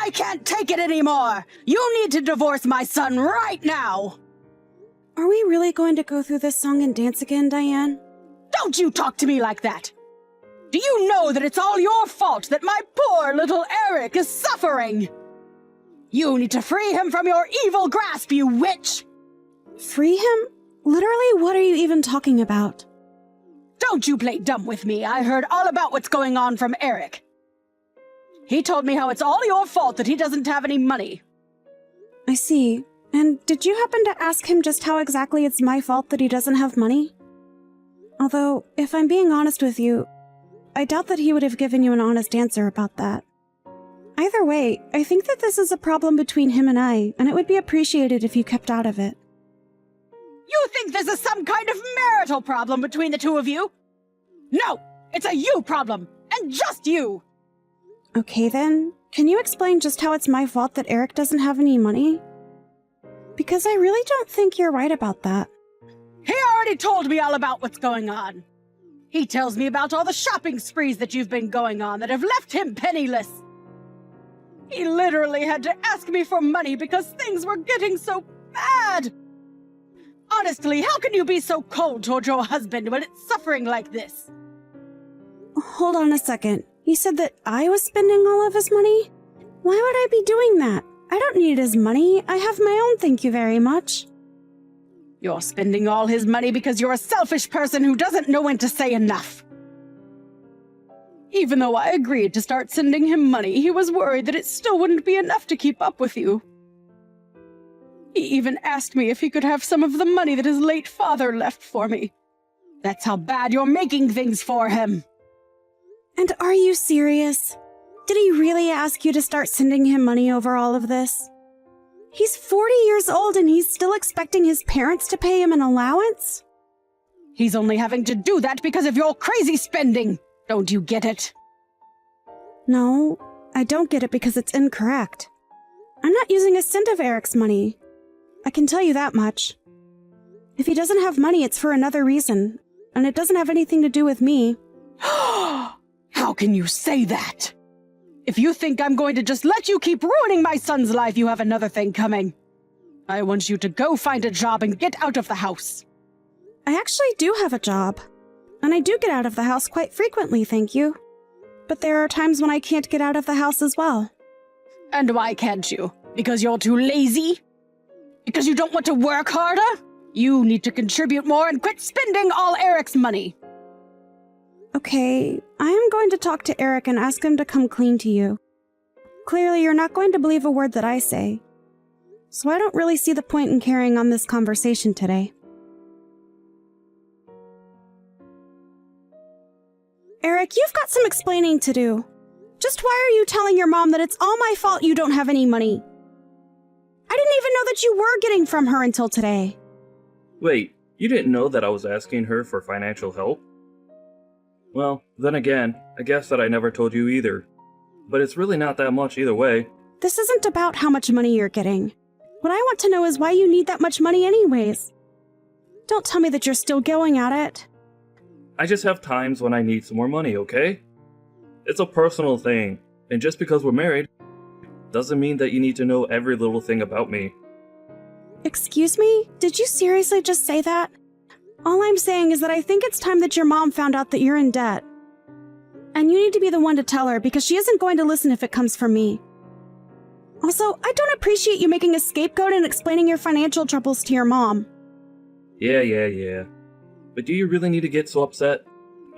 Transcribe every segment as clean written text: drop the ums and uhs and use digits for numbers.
I can't take it anymore! You need to divorce my son right now! Are we really going to go through this song and dance again, Diane? Don't you talk to me like that! Do you know that it's all your fault that my poor little Eric is suffering? You need to free him from your evil grasp, you witch! Free him? Literally, what are you even talking about? Don't you play dumb with me. I heard all about what's going on from Eric. He told me how it's all your fault that he doesn't have any money. I see. And did you happen to ask him just how exactly it's my fault that he doesn't have money? Although, if I'm being honest with you, I doubt that he would have given you an honest answer about that. Either way, I think that this is a problem between him and I, and it would be appreciated if you kept out of it. You think this is some kind of marital problem between the two of you? No, it's a you problem, and just you! Okay then, can you explain just how it's my fault that Eric doesn't have any money? Because I really don't think you're right about that. He already told me all about what's going on. He tells me about all the shopping sprees that you've been going on that have left him penniless. He literally had to ask me for money because things were getting so bad. Honestly, how can you be so cold toward your husband when it's suffering like this? Hold on a second. You said that I was spending all of his money? Why would I be doing that? I don't need his money. I have my own, thank you very much. You're spending all his money because you're a selfish person who doesn't know when to say enough. Even though I agreed to start sending him money, he was worried that it still wouldn't be enough to keep up with you. He even asked me if he could have some of the money that his late father left for me. That's how bad you're making things for him. And are you serious? Did he really ask you to start sending him money over all of this? He's 40 years old and he's still expecting his parents to pay him an allowance? He's only having to do that because of your crazy spending. Don't you get it? No, I don't get it because it's incorrect. I'm not using a cent of Eric's money. I can tell you that much. If he doesn't have money, it's for another reason, and it doesn't have anything to do with me. How can you say that? If you think I'm going to just let you keep ruining my son's life, you have another thing coming. I want you to go find a job and get out of the house. I actually do have a job, and I do get out of the house quite frequently, thank you. But there are times when I can't get out of the house as well. And why can't you? Because you're too lazy? Because you don't want to work harder? You need to contribute more and quit spending all Eric's money. Okay, I am going to talk to Eric and ask him to come clean to you. Clearly, you're not going to believe a word that I say. So I don't really see the point in carrying on this conversation today. Eric, you've got some explaining to do. Just why are you telling your mom that it's all my fault you don't have any money? I didn't even know that you were getting from her until today. Wait, you didn't know that I was asking her for financial help? Well, then again, I guess that I never told you either. But it's really not that much either way. This isn't about how much money you're getting. What I want to know is why you need that much money anyways. Don't tell me that you're still going at it. I just have times when I need some more money, okay? It's a personal thing, and just because we're married, doesn't mean that you need to know every little thing about me. Excuse me? Did you seriously just say that? All I'm saying is that I think it's time that your mom found out that you're in debt. And you need to be the one to tell her because she isn't going to listen if it comes from me. Also, I don't appreciate you making a scapegoat and explaining your financial troubles to your mom. Yeah. But do you really need to get so upset?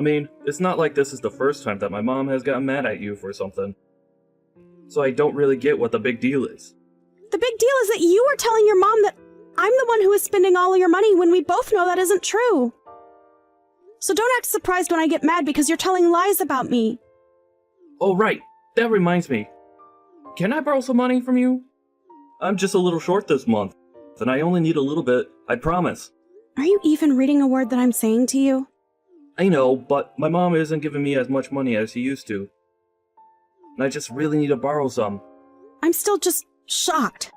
I mean, it's not like this is the first time that my mom has gotten mad at you for something. So I don't really get what the big deal is. The big deal is that you are telling your mom that I'm the one who is spending all of your money when we both know that isn't true. So don't act surprised when I get mad because you're telling lies about me. Oh right, that reminds me. Can I borrow some money from you? I'm just a little short this month, and I only need a little bit, I promise. Are you even reading a word that I'm saying to you? I know, but my mom isn't giving me as much money as she used to. And I just really need to borrow some. I'm still just shocked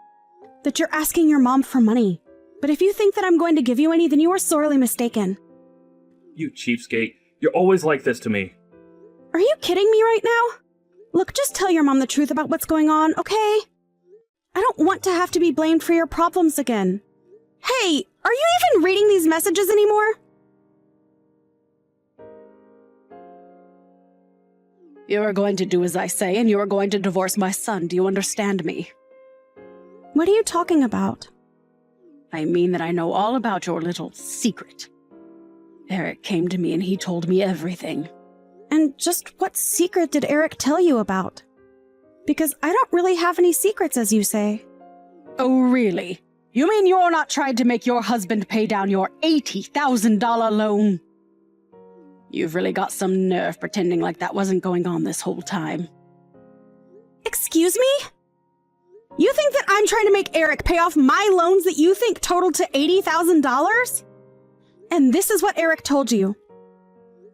that you're asking your mom for money. But if you think that I'm going to give you any, then you are sorely mistaken. You cheapskate. You're always like this to me. Are you kidding me right now? Look, just tell your mom the truth about what's going on, okay? I don't want to have to be blamed for your problems again. Hey, are you even reading these messages anymore? You are going to do as I say, and you are going to divorce my son. Do you understand me? What are you talking about? I mean that I know all about your little secret. Eric came to me and he told me everything. And just what secret did Eric tell you about? Because I don't really have any secrets, as you say. Oh, really? You mean you're not trying to make your husband pay down your $80,000 loan? You've really got some nerve pretending like that wasn't going on this whole time. Excuse me? You think that I'm trying to make Eric pay off my loans that you think totaled to $80,000? And this is what Eric told you.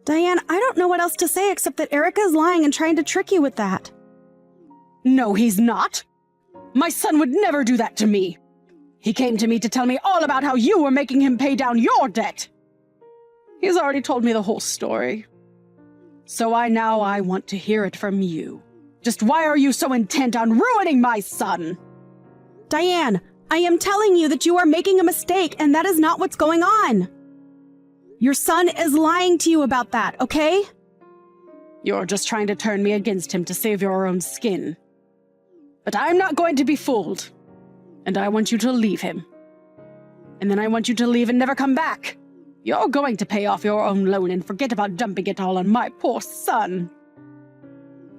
Diane, I don't know what else to say except that Eric is lying and trying to trick you with that. No, he's not. My son would never do that to me. He came to me to tell me all about how you were making him pay down your debt. He's already told me the whole story. So I want to hear it from you. Just why are you so intent on ruining my son? Diane, I am telling you that you are making a mistake and that is not what's going on. Your son is lying to you about that, okay? You're just trying to turn me against him to save your own skin. But I'm not going to be fooled. And I want you to leave him. And then I want you to leave and never come back. You're going to pay off your own loan and forget about dumping it all on my poor son.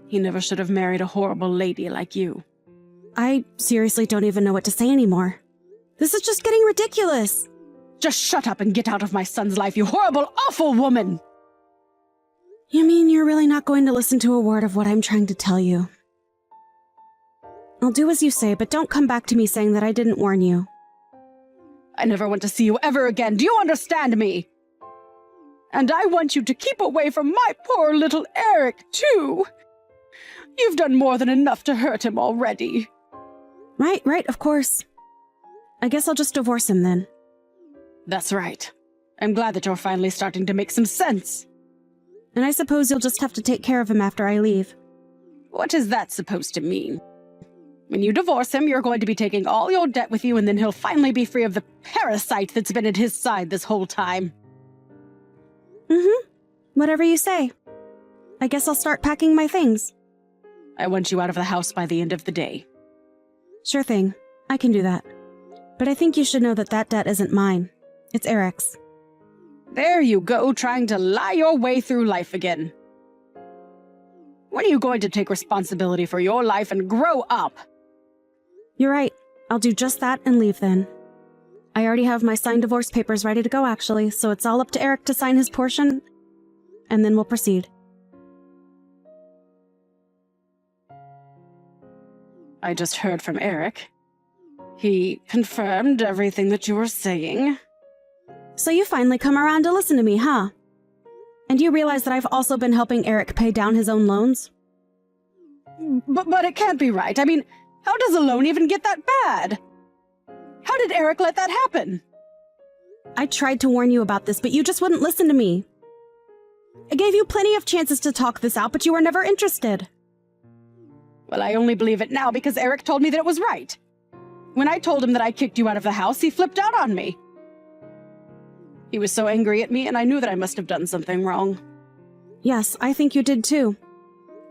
He never should have married a horrible lady like you. I seriously don't even know what to say anymore. This is just getting ridiculous. Just shut up and get out of my son's life, you horrible, awful woman! You mean you're really not going to listen to a word of what I'm trying to tell you? I'll do as you say, but don't come back to me saying that I didn't warn you. I never want to see you ever again, do you understand me? And I want you to keep away from my poor little Eric, too. You've done more than enough to hurt him already. Right, of course. I guess I'll just divorce him then. That's right. I'm glad that you're finally starting to make some sense. And I suppose you'll just have to take care of him after I leave. What is that supposed to mean? When you divorce him, you're going to be taking all your debt with you, and then he'll finally be free of the parasite that's been at his side this whole time. Whatever you say. I guess I'll start packing my things. I want you out of the house by the end of the day. Sure thing. I can do that. But I think you should know that that debt isn't mine. It's Eric's. There you go, trying to lie your way through life again. When are you going to take responsibility for your life and grow up? You're right. I'll do just that and leave then. I already have my signed divorce papers ready to go, actually, so it's all up to Eric to sign his portion, and then we'll proceed. I just heard from Eric. He confirmed everything that you were saying. So you finally come around to listen to me, huh? And you realize that I've also been helping Eric pay down his own loans? But it can't be right. I mean, how does a loan even get that bad? How did Eric let that happen? I tried to warn you about this, but you just wouldn't listen to me. I gave you plenty of chances to talk this out, but you were never interested. Well, I only believe it now because Eric told me that it was right. When I told him that I kicked you out of the house, he flipped out on me. He was so angry at me, and I knew that I must have done something wrong. Yes, I think you did too.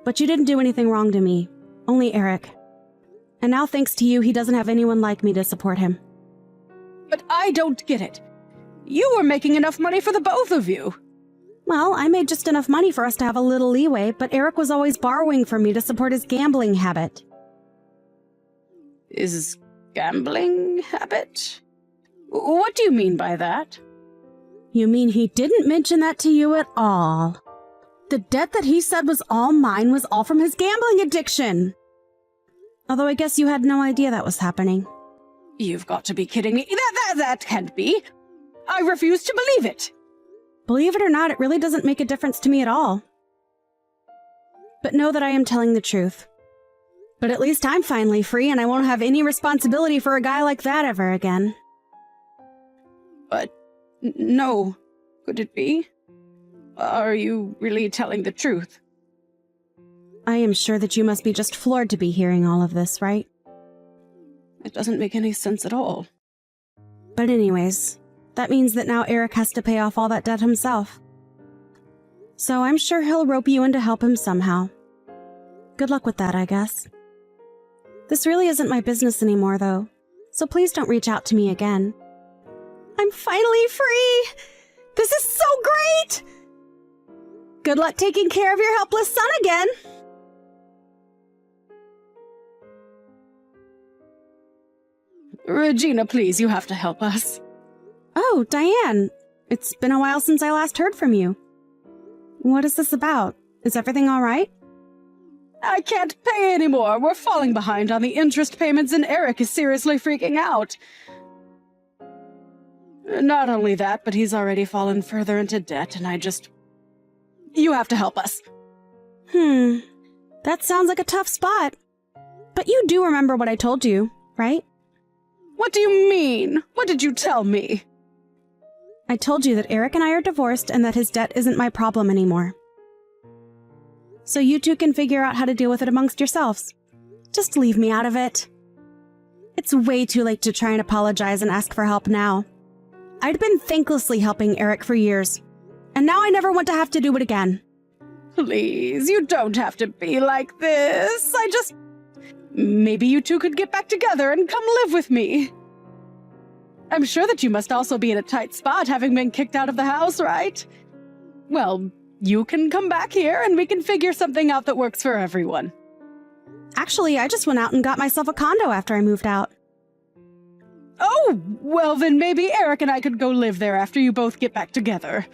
But you didn't do anything wrong to me. Only Eric. And now thanks to you, he doesn't have anyone like me to support him. But I don't get it. You were making enough money for the both of you. Well, I made just enough money for us to have a little leeway, but Eric was always borrowing from me to support his gambling habit. His gambling habit? What do you mean by that? You mean he didn't mention that to you at all? The debt that he said was all mine was all from his gambling addiction. Although I guess you had no idea that was happening. You've got to be kidding me. That can't be. I refuse to believe it. Believe it or not, it really doesn't make a difference to me at all. But know that I am telling the truth. But at least I'm finally free and I won't have any responsibility for a guy like that ever again. But no, could it be? Are you really telling the truth? I am sure that you must be just floored to be hearing all of this, right? It doesn't make any sense at all. But anyways, that means that now Eric has to pay off all that debt himself. So I'm sure he'll rope you in to help him somehow. Good luck with that, I guess. This really isn't my business anymore, though, so please don't reach out to me again. I'm finally free! This is so great! Good luck taking care of your helpless son again! Regina, please, you have to help us. Oh, Diane! It's been a while since I last heard from you. What is this about? Is everything all right? I can't pay anymore. We're falling behind on the interest payments and Eric is seriously freaking out. Not only that, but he's already fallen further into debt and You have to help us. That sounds like a tough spot. But you do remember what I told you, right? What do you mean? What did you tell me? I told you that Eric and I are divorced and that his debt isn't my problem anymore. So you two can figure out how to deal with it amongst yourselves. Just leave me out of it. It's way too late to try and apologize and ask for help now. I'd been thanklessly helping Eric for years, and now I never want to have to do it again. Please, you don't have to be like this. Maybe you two could get back together and come live with me. I'm sure that you must also be in a tight spot having been kicked out of the house, right? Well, you can come back here and we can figure something out that works for everyone. Actually, I just went out and got myself a condo after I moved out. Oh, well then maybe Eric and I could go live there after you both get back together.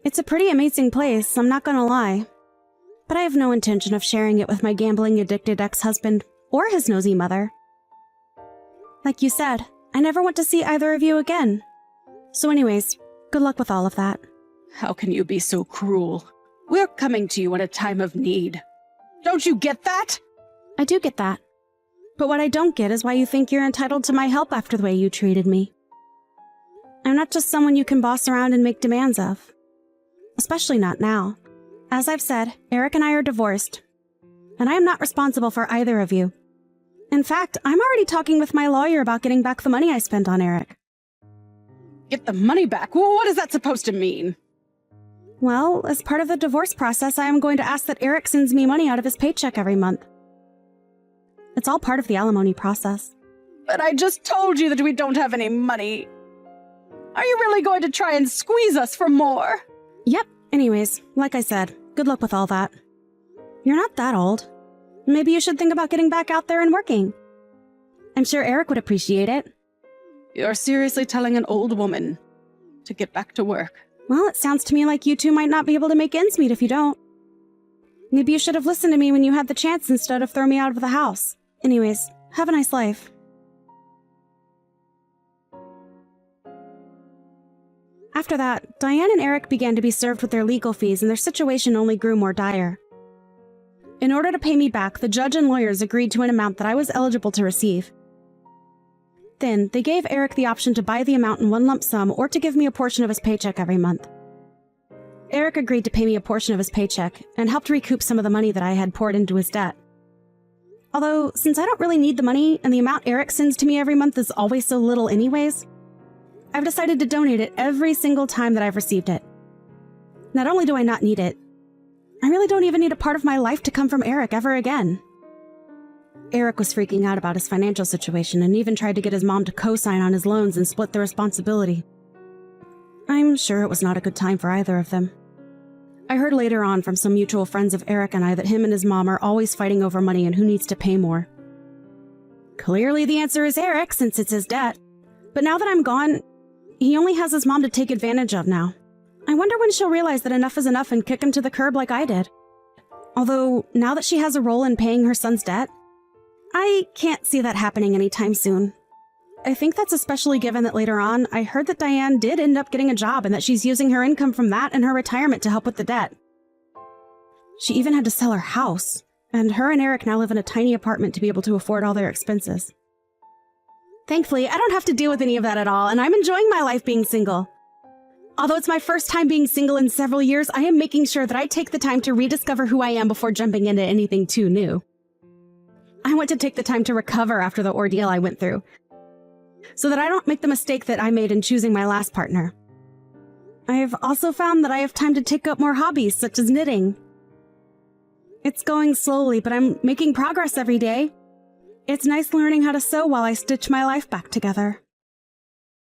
It's a pretty amazing place, I'm not gonna lie. But I have no intention of sharing it with my gambling-addicted ex-husband or his nosy mother. Like you said, I never want to see either of you again. So anyways, good luck with all of that. How can you be so cruel? We're coming to you in a time of need. Don't you get that? I do get that. But what I don't get is why you think you're entitled to my help after the way you treated me. I'm not just someone you can boss around and make demands of. Especially not now. As I've said, Eric and I are divorced. And I am not responsible for either of you. In fact, I'm already talking with my lawyer about getting back the money I spent on Eric. Get the money back? What is that supposed to mean? Well, as part of the divorce process, I am going to ask that Eric sends me money out of his paycheck every month. It's all part of the alimony process. But I just told you that we don't have any money. Are you really going to try and squeeze us for more? Yep. Anyways, like I said, good luck with all that. You're not that old. Maybe you should think about getting back out there and working. I'm sure Eric would appreciate it. You're seriously telling an old woman to get back to work? Well, it sounds to me like you two might not be able to make ends meet if you don't. Maybe you should have listened to me when you had the chance instead of throwing me out of the house. Anyways, have a nice life. After that, Diane and Eric began to be served with their legal fees and their situation only grew more dire. In order to pay me back, the judge and lawyers agreed to an amount that I was eligible to receive. Then, they gave Eric the option to buy the amount in one lump sum or to give me a portion of his paycheck every month. Eric agreed to pay me a portion of his paycheck and helped recoup some of the money that I had poured into his debt. Although, since I don't really need the money and the amount Eric sends to me every month is always so little anyways, I've decided to donate it every single time that I've received it. Not only do I not need it, I really don't even need a part of my life to come from Eric ever again. Eric was freaking out about his financial situation and even tried to get his mom to co-sign on his loans and split the responsibility. I'm sure it was not a good time for either of them. I heard later on from some mutual friends of Eric and I that him and his mom are always fighting over money and who needs to pay more. Clearly the answer is Eric, since it's his debt. But now that I'm gone, he only has his mom to take advantage of now. I wonder when she'll realize that enough is enough and kick him to the curb like I did. Although, now that she has a role in paying her son's debt, I can't see that happening anytime soon. I think that's especially given that later on, I heard that Diane did end up getting a job and that she's using her income from that and her retirement to help with the debt. She even had to sell her house, and her and Eric now live in a tiny apartment to be able to afford all their expenses. Thankfully, I don't have to deal with any of that at all, and I'm enjoying my life being single. Although it's my first time being single in several years, I am making sure that I take the time to rediscover who I am before jumping into anything too new. I want to take the time to recover after the ordeal I went through, so that I don't make the mistake that I made in choosing my last partner. I have also found that I have time to take up more hobbies, such as knitting. It's going slowly, but I'm making progress every day. It's nice learning how to sew while I stitch my life back together.